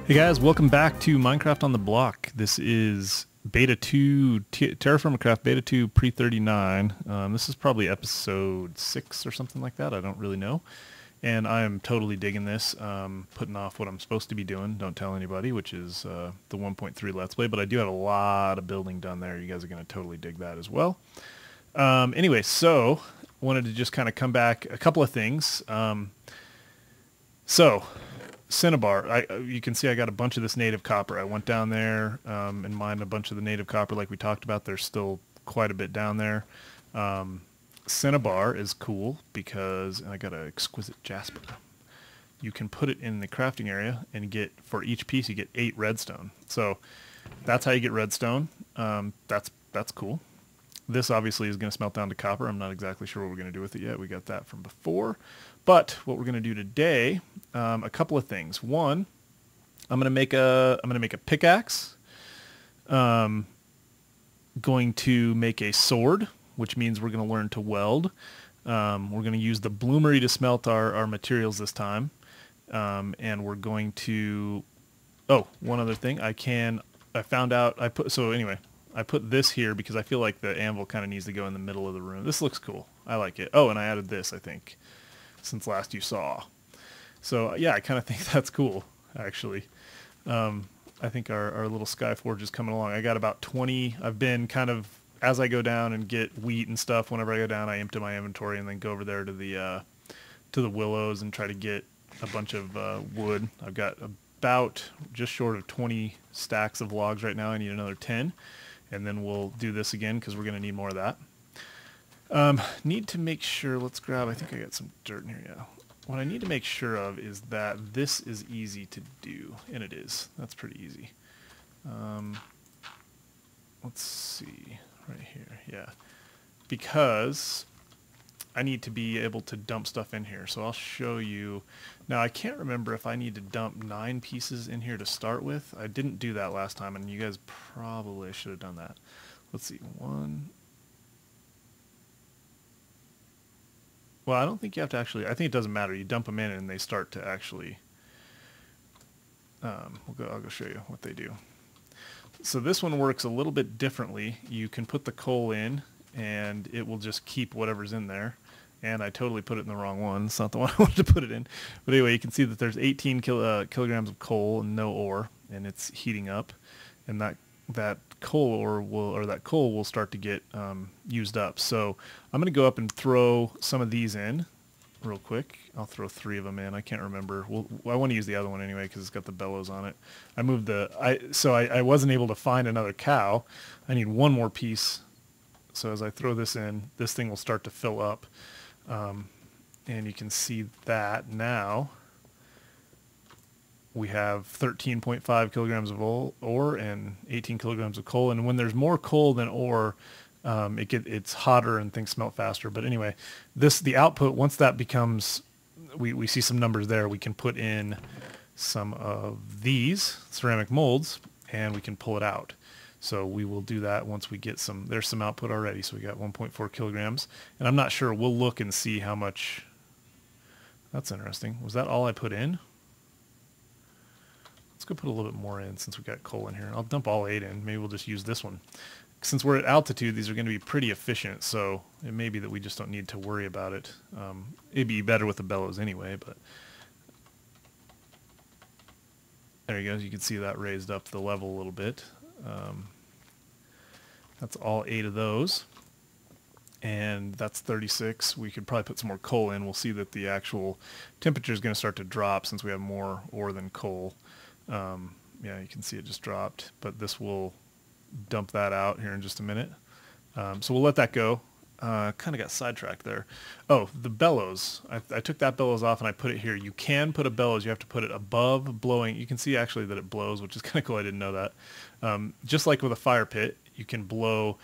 Hey guys, welcome back to Minecraft on the Block. This is Beta 2, TerraFirmaCraft Beta 2 Pre-39. This is probably episode 6 or something like that. I don't really know. And I am totally digging this, putting off what I'm supposed to be doing. Don't tell anybody, which is the 1.3 Let's Play. But I do have a lot of building done there. You guys are going to totally dig that as well. Anyway, so wanted to just kind of come back. A couple of things. Cinnabar, you can see I got a bunch of this native copper. I went down there and mined a bunch of the native copper like we talked about. There's still quite a bit down there. Cinnabar is cool because I got an exquisite jasper. You can put it in the crafting area and get, for each piece, you get 8 redstone. So that's how you get redstone. That's cool. This obviously is going to smelt down to copper. I'm not exactly sure what we're going to do with it yet. We got that from before. But what we're going to do today, a couple of things. One, I'm going to make a pickaxe. Going to make a sword, which means we're going to learn to weld. We're going to use the Bloomery to smelt our materials this time. And we're going to... Oh, one other thing. I put this here because I feel like the anvil kind of needs to go in the middle of the room. This looks cool. I like it. Oh, and I added this, I think, since last you saw. So, yeah, I kind of think that's cool, actually. I think our little Skyforge is coming along. I got about 20. I've been kind of, as I go down and get wheat and stuff, whenever I go down, I empty my inventory and then go over there to the willows and try to get a bunch of wood. I've got about just short of 20 stacks of logs right now. I need another 10. And then we'll do this again because we're going to need more of that. Need to make sure, let's grab, I think I got some dirt in here, yeah. What I need to make sure of is that this is easy to do, and it is. That's pretty easy. Let's see, right here, yeah. Because I need to be able to dump stuff in here, so I'll show you. Now, I can't remember if I need to dump 9 pieces in here to start with. I didn't do that last time, and you guys probably should have done that. Let's see, 1. Well, I don't think you have to actually, I think it doesn't matter. You dump them in and they start to actually, I'll go show you what they do. So this one works a little bit differently. You can put the coal in and it will just keep whatever's in there. And I totally put it in the wrong one. It's not the one I wanted to put it in. But anyway, you can see that there's 18 kilograms of coal and no ore, and it's heating up. And that coal will start to get used up. So I'm going to go up and throw some of these in real quick. I'll throw 3 of them in. I can't remember. I want to use the other one anyway because it's got the bellows on it. I moved I wasn't able to find another cow. I need one more piece. So as I throw this in, this thing will start to fill up. And you can see that now we have 13.5 kilograms of ore and 18 kilograms of coal. And when there's more coal than ore, it's hotter and things smelt faster. But anyway, the output, once that becomes, we see some numbers there, we can put in some of these ceramic molds and we can pull it out. So we will do that once we get there's some output already. So we got 1.4 kilograms. And I'm not sure, we'll look and see how much. That's interesting. Was that all I put in? Let's go put a little bit more in since we got coal in here. I'll dump all 8 in. Maybe we'll just use this one. Since we're at altitude, these are going to be pretty efficient. So it may be that we just don't need to worry about it. It'd be better with the bellows anyway, but there you go. You can see that raised up the level a little bit. That's all 8 of those, and that's 36. We could probably put some more coal in. We'll see that the actual temperature is going to start to drop since we have more ore than coal. Yeah, you can see it just dropped, but this will dump that out here in just a minute. So we'll let that go. Kind of got sidetracked there. Oh, the bellows. I took that bellows off and I put it here. You can put a bellows. You have to put it above blowing. You can see actually that it blows, which is kind of cool. I didn't know that. Just like with a fire pit, you can blow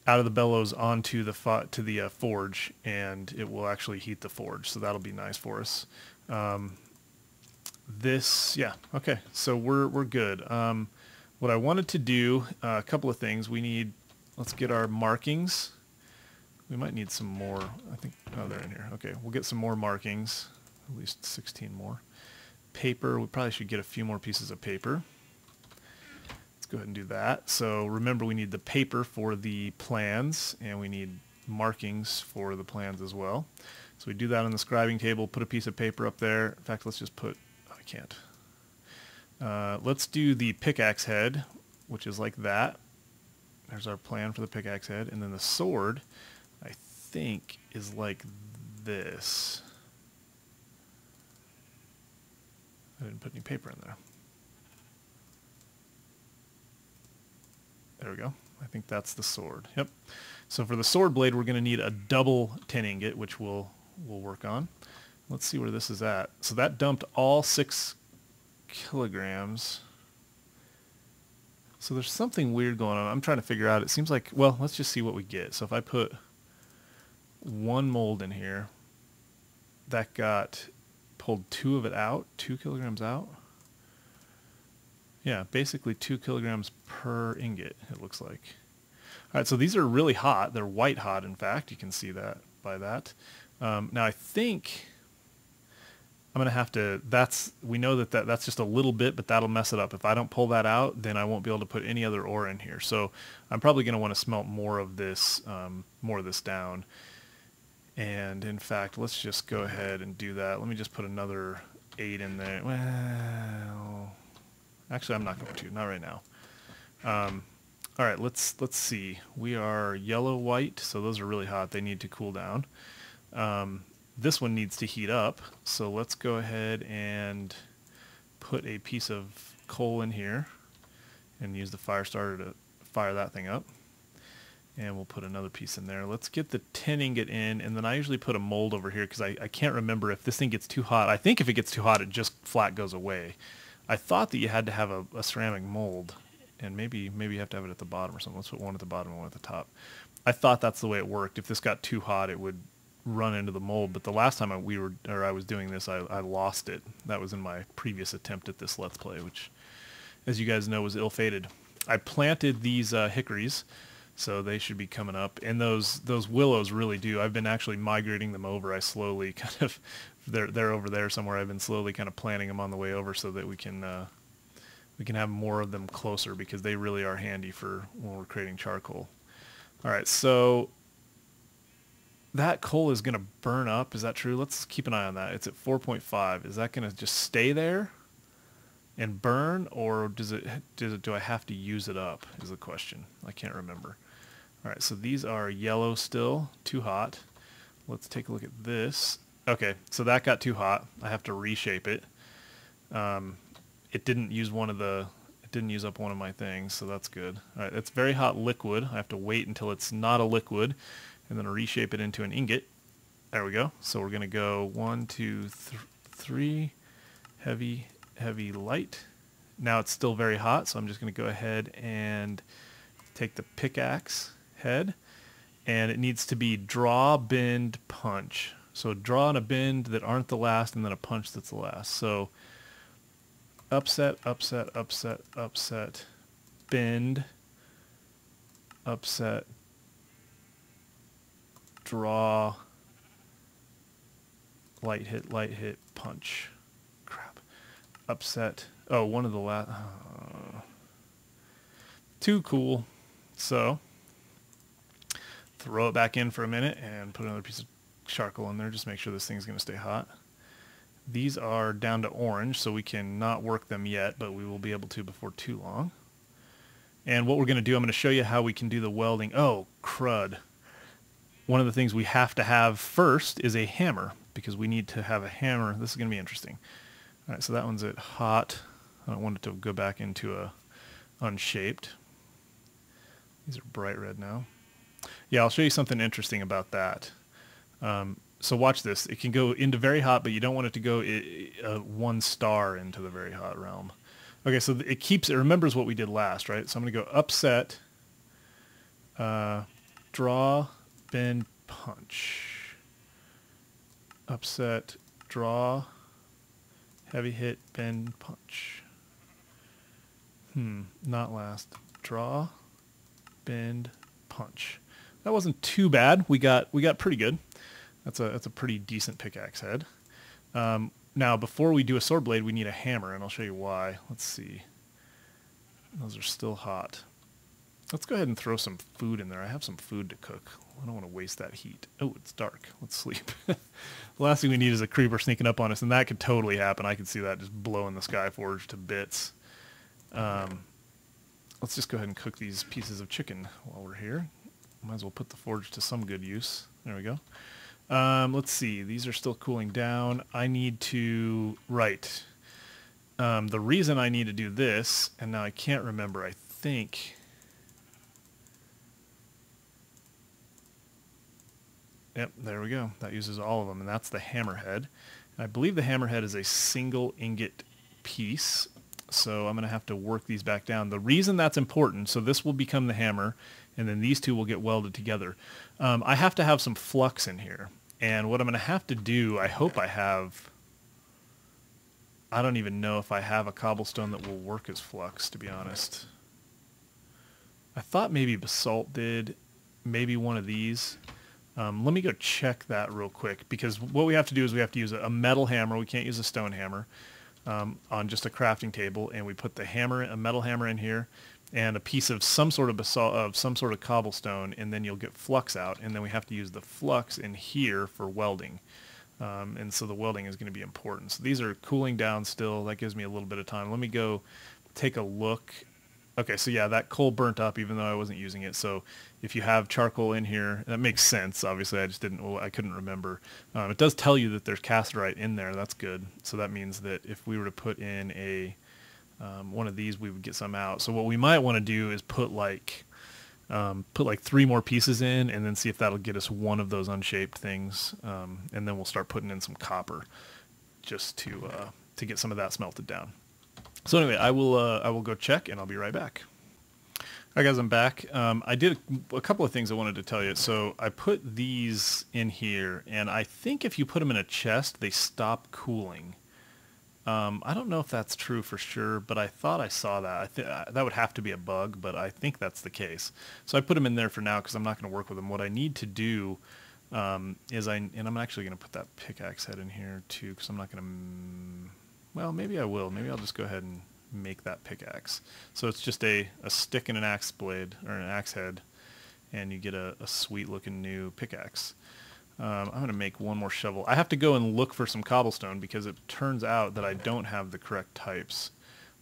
out of the bellows onto the forge, and it will actually heat the forge. So that'll be nice for us. Yeah, okay. So we're good. What I wanted to do, a couple of things. Let's get our markings. We might need some more. I think, oh, they're in here. Okay, we'll get some more markings, at least 16 more. paper. We probably should get a few more pieces of paper. Let's go ahead and do that. So remember, we need the paper for the plans, and we need markings for the plans as well. So we do that on the scribing table, put a piece of paper up there. In fact, let's just put, oh, I can't. Let's do the pickaxe head, which is like that. There's our plan for the pickaxe head. And then the sword, I think, is like this. I didn't put any paper in there. There we go. I think that's the sword. Yep. So for the sword blade, we're going to need a double tin ingot, which we'll work on. Let's see where this is at. So that dumped all 6 kilograms. So there's something weird going on. I'm trying to figure out. It seems like, well, let's just see what we get. So if I put 1 mold in here, that got pulled 2 of it out, 2 kilograms out. Yeah, basically 2 kilograms per ingot, it looks like. All right, so these are really hot. They're white hot, in fact. You can see that by that. Now I think I'm going to have to, we know that's just a little bit, but that'll mess it up. If I don't pull that out, then I won't be able to put any other ore in here. So I'm probably going to want to smelt more of this down. And in fact, let's just go ahead and do that. Let me just put another 8 in there. Well, actually, I'm not going to, not right now. All right, let's see. We are yellow white, so those are really hot. They need to cool down. This one needs to heat up, so let's go ahead and put a piece of coal in here and use the fire starter to fire that thing up. And we'll put another piece in there. Let's get the tin ingot in, and then I usually put a mold over here because I can't remember if this thing gets too hot. I think if it gets too hot, it just flat goes away. I thought that you had to have a ceramic mold, and maybe you have to have it at the bottom or something. Let's put one at the bottom and one at the top. I thought that's the way it worked. If this got too hot, it would run into the mold. But the last time I was doing this, I lost it. That was in my previous attempt at this Let's Play, which, as you guys know, was ill-fated. I planted these hickories, so they should be coming up. And those willows really do. I've been actually migrating them over. I slowly kind of, they're over there somewhere. I've been slowly kind of planting them on the way over so that we can have more of them closer, because they really are handy for when we're creating charcoal. All right, so that coal is going to burn up. Is that true? Let's keep an eye on that. It's at 4.5. Is that going to just stay there and burn, or do I have to use it up is the question. I can't remember. All right, so these are yellow still, too hot. Let's take a look at this. Okay, so that got too hot. I have to reshape it. It didn't use up one of my things, so that's good. All right, it's very hot liquid. I have to wait until it's not a liquid, and then reshape it into an ingot. There we go. So we're going to go 1, 2, 3, heavy, heavy, light. Now it's still very hot, so I'm just going to go ahead and take the pickaxe head, and it needs to be draw, bend, punch. So draw and a bend that aren't the last, and then a punch that's the last. So upset, upset, upset, upset, bend, upset, draw, light hit, punch. Crap. Upset. Oh, one of the last. Too cool. So throw it back in for a minute and put another piece of charcoal in there. Just make sure this thing's going to stay hot. These are down to orange, so we cannot work them yet, but we will be able to before too long. And what we're going to do, I'm going to show you how we can do the welding. Oh, crud. One of the things we have to have first is a hammer, because we need to have a hammer. This is going to be interesting. All right, so that one's at hot. I don't want it to go back into a unshaped. These are bright red now. Yeah, I'll show you something interesting about that. So watch this. It can go into very hot, but you don't want it to go 1 star into the very hot realm. Okay, so it remembers what we did last, right? So I'm going to go upset, draw, bend, punch. Upset, draw, heavy hit, bend, punch. Not last. Draw, bend, punch. That wasn't too bad. We got pretty good. That's a pretty decent pickaxe head. Now, before we do a sword blade, we need a hammer, and I'll show you why. Let's see. Those are still hot. Let's go ahead and throw some food in there. I have some food to cook. I don't want to waste that heat. Oh, it's dark. Let's sleep. The last thing we need is a creeper sneaking up on us, and that could totally happen. I could see that just blowing the Skyforge to bits. Let's just go ahead and cook these pieces of chicken while we're here. Might as well put the forge to some good use. There we go. Let's see. These are still cooling down. I need to... Right. The reason I need to do this, and now I can't remember, I think... Yep, there we go. That uses all of them, and that's the hammerhead. And I believe the hammerhead is a single ingot piece, so I'm going to have to work these back down. The reason that's important, so this will become the hammer, and then these two will get welded together. I have to have some flux in here, and what I'm going to have to do, I hope I have... I don't even know if I have a cobblestone that will work as flux, to be honest. I thought maybe basalt did, maybe one of these. Let me go check that real quick, because what we have to do is we have to use a metal hammer. We can't use a stone hammer on just a crafting table, and we put the hammer, a metal hammer in here, and a piece of some sort of basalt, of some sort of cobblestone, and then you'll get flux out, and then we have to use the flux in here for welding. And so the welding is going to be important. So these are cooling down still. That gives me a little bit of time. Let me go take a look. Okay, so yeah, that coal burnt up even though I wasn't using it. So if you have charcoal in here, that makes sense. Obviously, I just didn't, well, I couldn't remember. It does tell you that there's casterite in there. That's good. So that means that if we were to put in a one of these, we would get some out. So what we might want to do is put like 3 more pieces in, and then see if that'll get us one of those unshaped things. And then we'll start putting in some copper just to get some of that smelted down. So anyway, I will go check, and I'll be right back. All right, guys, I'm back. I did a couple of things I wanted to tell you. So I put these in here, and I think if you put them in a chest, they stop cooling. I don't know if that's true for sure, but I thought I saw that. That would have to be a bug, but I think that's the case. So I put them in there for now because I'm not going to work with them. What I need to do is and I'm actually going to put that pickaxe head in here too, because I'm not going to... Well, maybe I will. Maybe I'll just go ahead and make that pickaxe. So it's just a stick and an axe blade, or an axe head, and you get a sweet looking new pickaxe. I'm going to make one more shovel. I have to go and look for some cobblestone because it turns out that I don't have the correct types.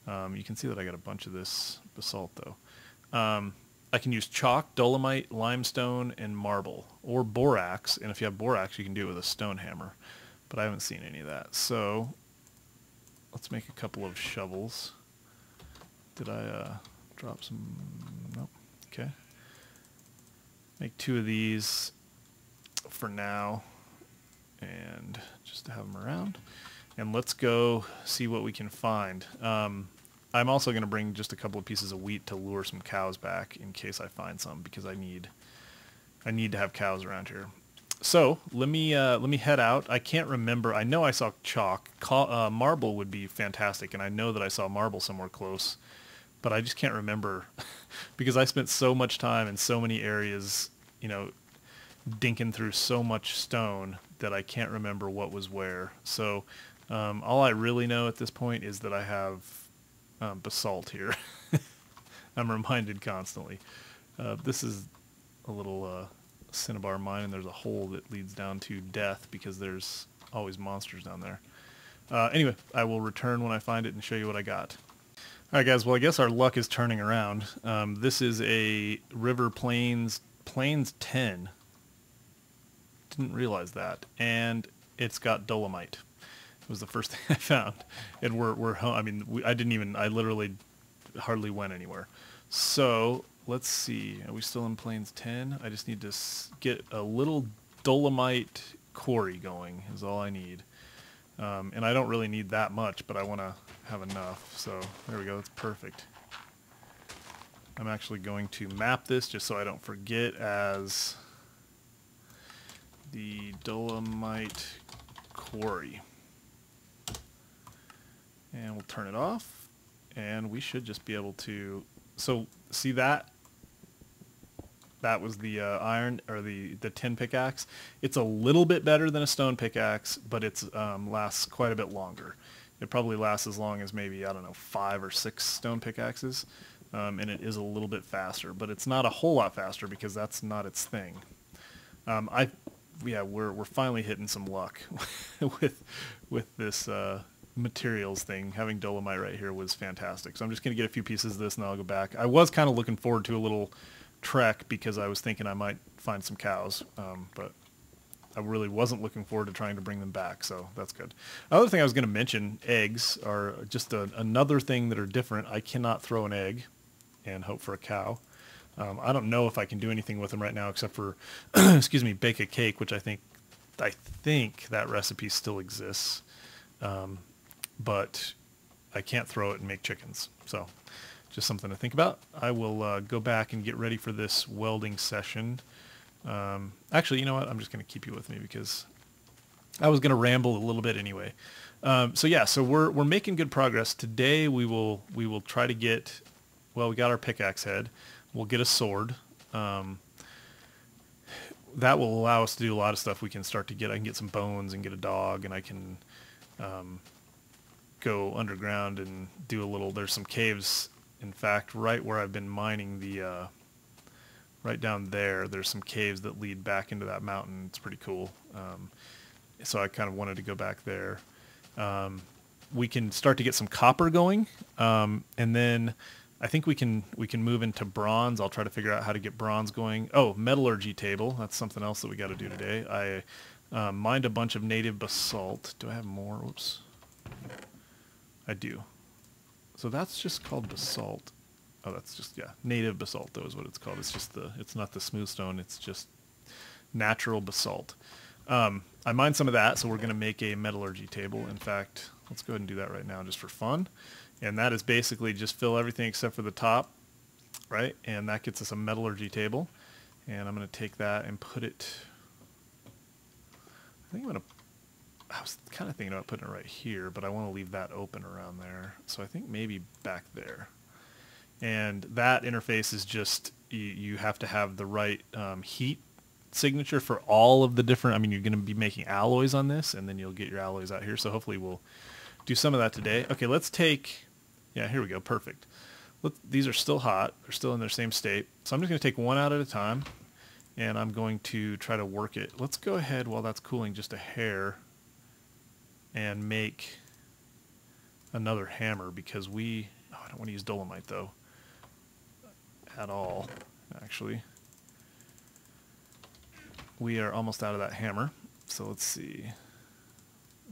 You can see that I got a bunch of this basalt though. I can use chalk, dolomite, limestone, and marble, or borax, and if you have borax you can do it with a stone hammer, but I haven't seen any of that. So let's make a couple of shovels. Did I drop some? Nope. Okay. Make 2 of these for now, and just to have them around. And let's go see what we can find. I'm also going to bring just a couple of pieces of wheat to lure some cows back in case I find some, because I need to have cows around here. So let me head out. I can't remember. I know I saw chalk. Marble would be fantastic, and I know that I saw marble somewhere close, but I just can't remember because I spent so much time in so many areas, you know, dinking through so much stone that I can't remember what was where. So all I really know at this point is that I have basalt here. I'm reminded constantly. This is a little cinnabar mine, and there's a hole that leads down to death because there's always monsters down there. Anyway, I will return when I find it and show you what I got. Alright guys, well I guess our luck is turning around. This is a River Plains 10. Didn't realize that. And it's got dolomite. It was the first thing I found. And we're home. I mean, I literally hardly went anywhere. So let's see. Are we still in Plains 10? I just need to get a little dolomite quarry going is all I need. And I don't really need that much, but I want to have enough. So there we go. That's perfect. I'm actually going to map this just so I don't forget as the dolomite quarry. And we'll turn it off, and we should just be able to... So, see that? That was the iron or the tin pickaxe. It's a little bit better than a stone pickaxe, but it's lasts quite a bit longer. It probably lasts as long as maybe, I don't know, 5 or 6 stone pickaxes, and it is a little bit faster, but it's not a whole lot faster because that's not its thing. We're finally hitting some luck with this materials thing. Having dolomite right here was fantastic. So I'm just going to get a few pieces of this and then I'll go back. I was kind of looking forward to a little trek because I was thinking I might find some cows, but I really wasn't looking forward to trying to bring them back, so that's good. Another thing I was going to mention, eggs are just another thing that are different. I cannot throw an egg and hope for a cow. I don't know if I can do anything with them right now except for, excuse me, bake a cake, which I think that recipe still exists, but I can't throw it and make chickens, so just something to think about. I will go back and get ready for this welding session. Actually, you know what? I'm just going to keep you with me because I was going to ramble a little bit anyway. So we're making good progress. Today we will try to get, well, we got our pickaxe head. We'll get a sword. That will allow us to do a lot of stuff. I can get some bones and get a dog, and I can go underground and do there's some caves. In fact, right where I've been mining right down there's some caves that lead back into that mountain. It's pretty cool. So I kind of wanted to go back there. We can start to get some copper going, and then I think we can move into bronze. I'll try to figure out how to get bronze going. Oh, metallurgy table. That's something else that we got to do today. I mined a bunch of native basalt. Do I have more? Whoops. I do. So that's just called basalt. Oh, that's just, yeah, native basalt, though, is what it's called. It's not the smooth stone. It's just natural basalt. I mined some of that, so we're going to make a metallurgy table. In fact, let's go ahead and do that right now just for fun. And that is basically just fill everything except for the top, right? And that gets us a metallurgy table. And I'm going to take that and put it, I was kind of thinking about putting it right here, but I want to leave that open around there. So I think maybe back there. And that interface is just, you have to have the right heat signature for all of the different, you're going to be making alloys on this, and then you'll get your alloys out here. So hopefully we'll do some of that today. Okay, let's take, yeah, here we go, perfect. These are still hot. They're still in their same state. So I'm just going to take one out at a time, and I'm going to try to work it. Let's go ahead while that's cooling just a hair and make another hammer because I don't want to use dolomite though at all, actually. We are almost out of that hammer, so let's see.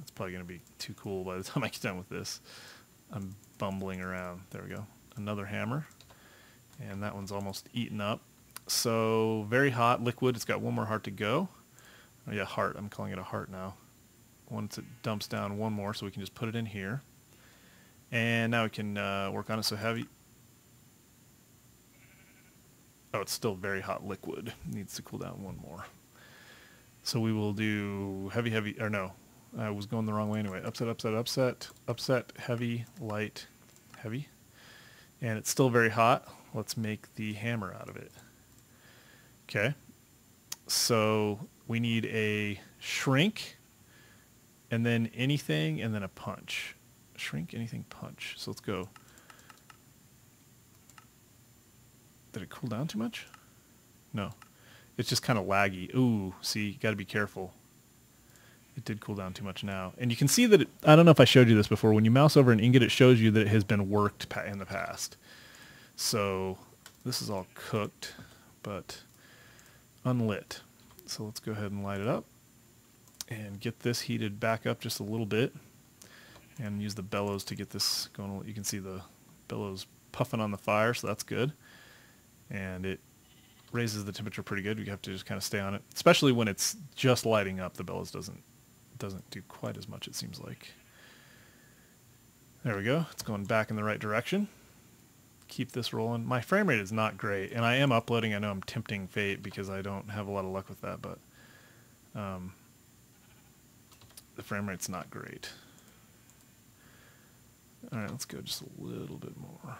It's probably going to be too cool by the time I get done with this. I'm bumbling around. There we go. Another hammer, and that one's almost eaten up. So very hot liquid. It's got one more heart to go. Oh yeah, heart. I'm calling it a heart now. Once it dumps down one more, so we can just put it in here. And now we can work on it. So heavy. Oh, it's still very hot liquid. It needs to cool down one more. So we will do heavy, or no, I was going the wrong way anyway. Upset, upset, upset, upset, heavy, light, heavy. And it's still very hot. Let's make the hammer out of it. Okay. So we need a shrink, and then anything, and then a punch. Shrink, anything, punch. So let's go. Did it cool down too much? No. It's just kind of laggy. Ooh, see, got to be careful. It did cool down too much now. And you can see that, I don't know if I showed you this before, when you mouse over an ingot, it shows you that it has been worked in the past. So this is all cooked, but unlit. So let's go ahead and light it up and get this heated back up just a little bit and use the bellows to get this going. You can see the bellows puffing on the fire, so that's good. And it raises the temperature pretty good. You have to just kind of stay on it, especially when it's just lighting up. The bellows doesn't do quite as much, it seems like. There we go. It's going back in the right direction. Keep this rolling. My frame rate is not great, and I am uploading. I know I'm tempting fate because I don't have a lot of luck with that, but the frame rate's not great. All right, let's go just a little bit more.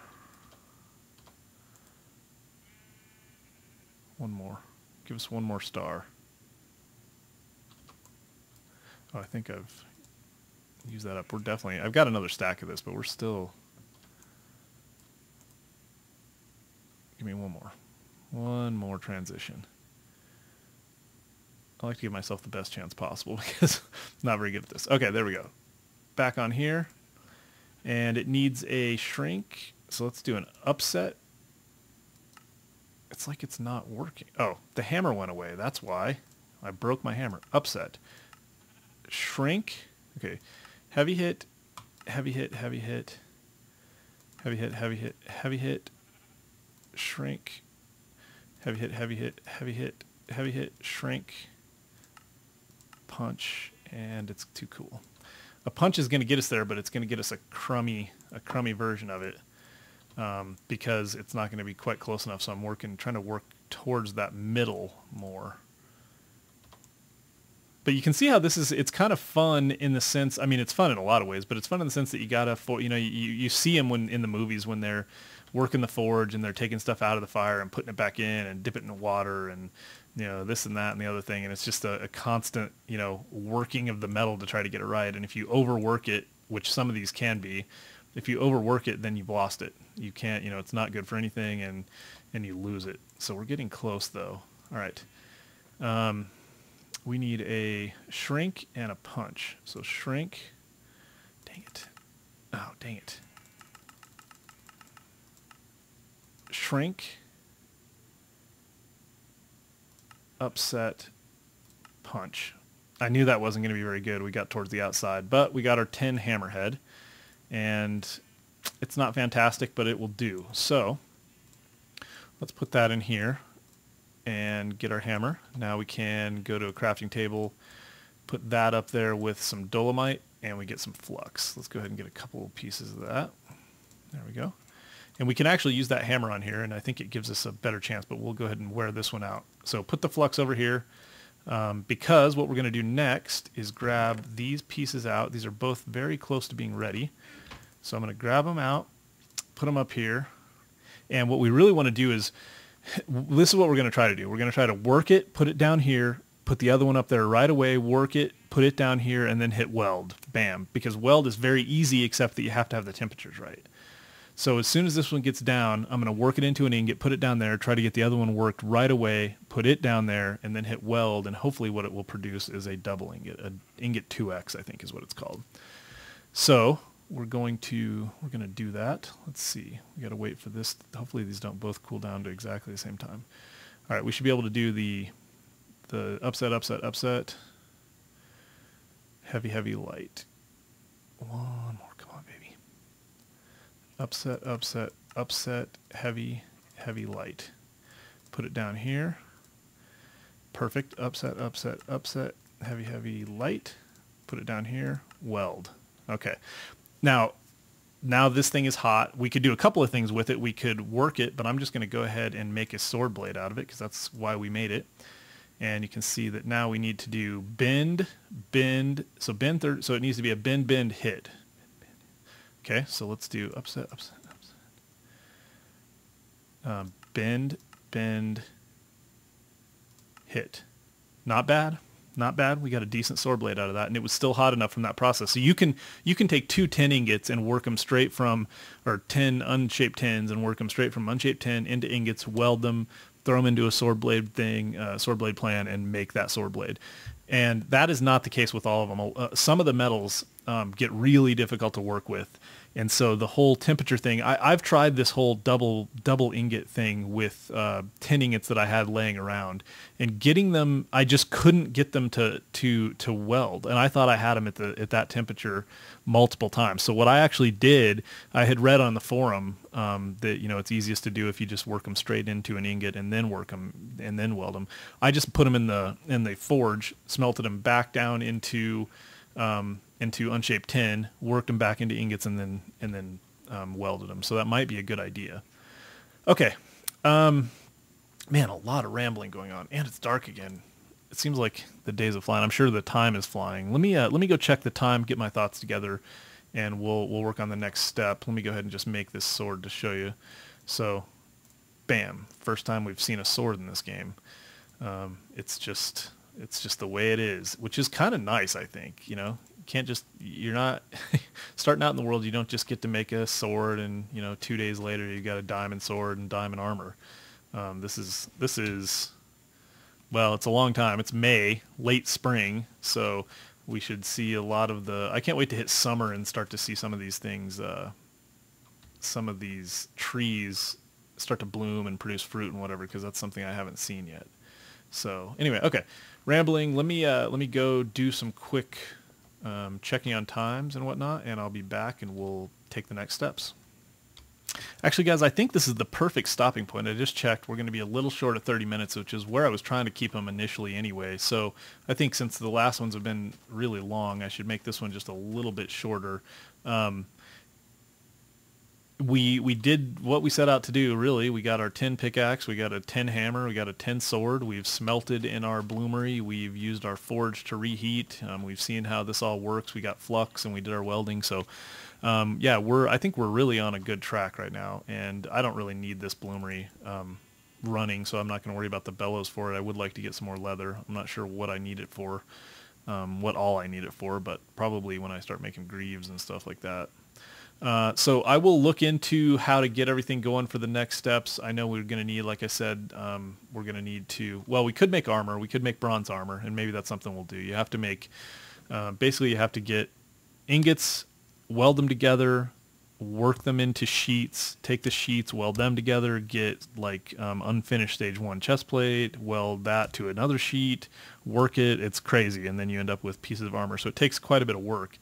One more. Give us one more star. Oh, I think I've used that up. We're definitely... I've got another stack of this, but we're still... Give me one more. One more transition. I like to give myself the best chance possible because I'm not very good at this. Okay, there we go. Back on here. And it needs a shrink. So let's do an upset. It's like it's not working. Oh, the hammer went away. That's why. I broke my hammer. Upset. Shrink. Okay. Heavy hit. Heavy hit. Heavy hit. Heavy hit. Heavy hit. Heavy hit. Shrink. Heavy hit. Heavy hit. Heavy hit. Heavy hit. Shrink. Punch. And it's too cool. A punch is going to get us there, but it's going to get us a crummy version of it. Because it's not going to be quite close enough, so I'm trying to work towards that middle more. But you can see how it's kind of fun in the sense, I mean, it's fun in a lot of ways, but it's fun in the sense that you see them in the movies when they're working the forge and they're taking stuff out of the fire and putting it back in and dip it in water and, this and that and the other thing. And it's just a constant, working of the metal to try to get it right. And if you overwork it, which some of these can be, if you overwork it, then you've lost it. You can't, it's not good for anything, and you lose it. So we're getting close, though. All right. We need a shrink and a punch. So shrink. Dang it. Oh, dang it. Shrink. Upset. Punch. I knew that wasn't going to be very good. We got towards the outside, but we got our 10 hammerhead. And it's not fantastic, but it will do. So let's put that in here and get our hammer. Now we can go to a crafting table, put that up there with some dolomite, and we get some flux. Let's go ahead and get a couple pieces of that. There we go. And we can actually use that hammer on here, and I think it gives us a better chance, but we'll go ahead and wear this one out. So put the flux over here. Because what we're going to do next is grab these pieces out. These are both very close to being ready. So I'm going to grab them out, put them up here. And what we really want to do is, this is what we're going to try to do. We're going to try to work it, put it down here, put the other one up there right away, work it, put it down here, and then hit weld. Bam. Because weld is very easy, except that you have to have the temperatures right. So as soon as this one gets down, I'm going to work it into an ingot, put it down there, try to get the other one worked right away, put it down there, and then hit weld, and hopefully what it will produce is a double ingot, an ingot 2X, I think is what it's called. So we're going to do that. Let's see. We got to wait for this. Hopefully these don't both cool down to exactly the same time. All right, we should be able to do the upset, upset, upset, heavy, heavy, light. One more. Come on, baby. Upset, upset, upset, heavy, heavy, light. Put it down here. Perfect. Upset, upset, upset, heavy, heavy, light. Put it down here. Weld. Okay. Now this thing is hot. We could do a couple of things with it. We could work it, but I'm just going to go ahead and make a sword blade out of it because that's why we made it. And you can see that now we need to do bend, bend. So bend third. So it needs to be a bend, bend, hit. Okay, so let's do upset, upset, upset. Bend, bend, hit. Not bad, not bad. We got a decent sword blade out of that, and it was still hot enough from that process. So you can take 2 10 ingots and work them straight from, or 10 unshaped tins and work them straight from unshaped tin into ingots, weld them, throw them into a sword blade thing, sword blade plan, and make that sword blade. And that is not the case with all of them. Some of the metals get really difficult to work with. And so the whole temperature thing, I've tried this whole double ingot thing with 10 ingots that I had laying around, and getting them, I just couldn't get them to weld. And I thought I had them at that temperature multiple times. So what I actually did, I had read on the forum that it's easiest to do if you just work them straight into an ingot and then work them and then weld them. I just put them in the forge, smelted them back down into unshaped tin, worked them back into ingots, and then welded them. So that might be a good idea. Okay. Man, a lot of rambling going on, and it's dark again. It seems like the days are flying. I'm sure the time is flying. Let me go check the time, get my thoughts together, and we'll work on the next step. Let me go ahead and just make this sword to show you. So bam, first time we've seen a sword in this game. It's just the way it is, which is kind of nice, I think. You know, you can't just, you're not starting out in the world. You don't just get to make a sword and, you know, 2 days later you got a diamond sword and diamond armor. This is, well, it's a long time. It's May, late spring, so we should see a lot of the, I can't wait to hit summer and start to see some of these things, some of these trees start to bloom and produce fruit and whatever, because that's something I haven't seen yet. So anyway, okay, rambling. Let me go do some quick checking on times and whatnot, and I'll be back and we'll take the next steps. Actually, guys, I think this is the perfect stopping point. I just checked. We're going to be a little short of 30 minutes, which is where I was trying to keep them initially anyway. So I think since the last ones have been really long, I should make this one just a little bit shorter. We did what we set out to do, really. We got our tin pickaxe, we got a tin hammer, we got a tin sword, we've smelted in our bloomery, we've used our forge to reheat, we've seen how this all works, we got flux, and we did our welding. So yeah, I think we're really on a good track right now, and I don't really need this bloomery running, so I'm not going to worry about the bellows for it. I would like to get some more leather. I'm not sure what I need it for, what all I need it for, but probably when I start making greaves and stuff like that. So I will look into how to get everything going for the next steps. I know we're going to need, like I said, we're going to need to, well, we could make armor. We could make bronze armor, and maybe that's something we'll do. You have to make, basically you have to get ingots, weld them together, work them into sheets, take the sheets, weld them together, get like unfinished stage 1 chest plate, weld that to another sheet, work it. It's crazy, and then you end up with pieces of armor. So it takes quite a bit of work.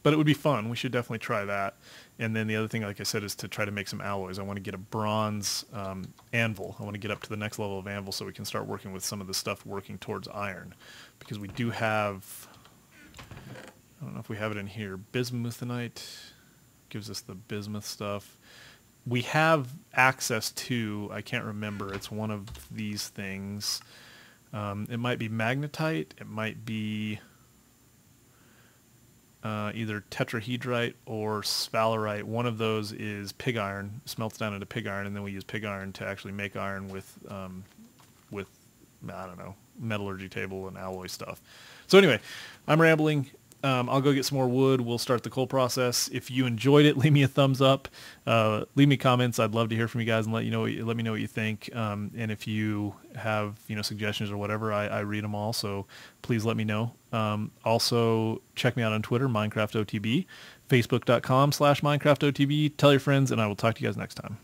But it would be fun. We should definitely try that. And then the other thing, like I said, is to try to make some alloys. I want to get a bronze anvil. I want to get up to the next level of anvil so we can start working with some of the stuff working towards iron. Because we do have, I don't know if we have it in here, bismuthinite gives us the bismuth stuff. We have access to, I can't remember, it's one of these things. It might be magnetite, it might be either tetrahedrite or sphalerite. One of those is pig iron, smelts down into pig iron, and then we use pig iron to actually make iron with I don't know, metallurgy table and alloy stuff. So anyway, I'm rambling. I'll go get some more wood. We'll start the coal process. If you enjoyed it, leave me a thumbs up. Leave me comments. I'd love to hear from you guys and let me know what you think. And if you have suggestions or whatever, I read them all. So please let me know. Also check me out on Twitter, MinecraftOTB, Facebook.com/MinecraftOTB. Tell your friends, and I will talk to you guys next time.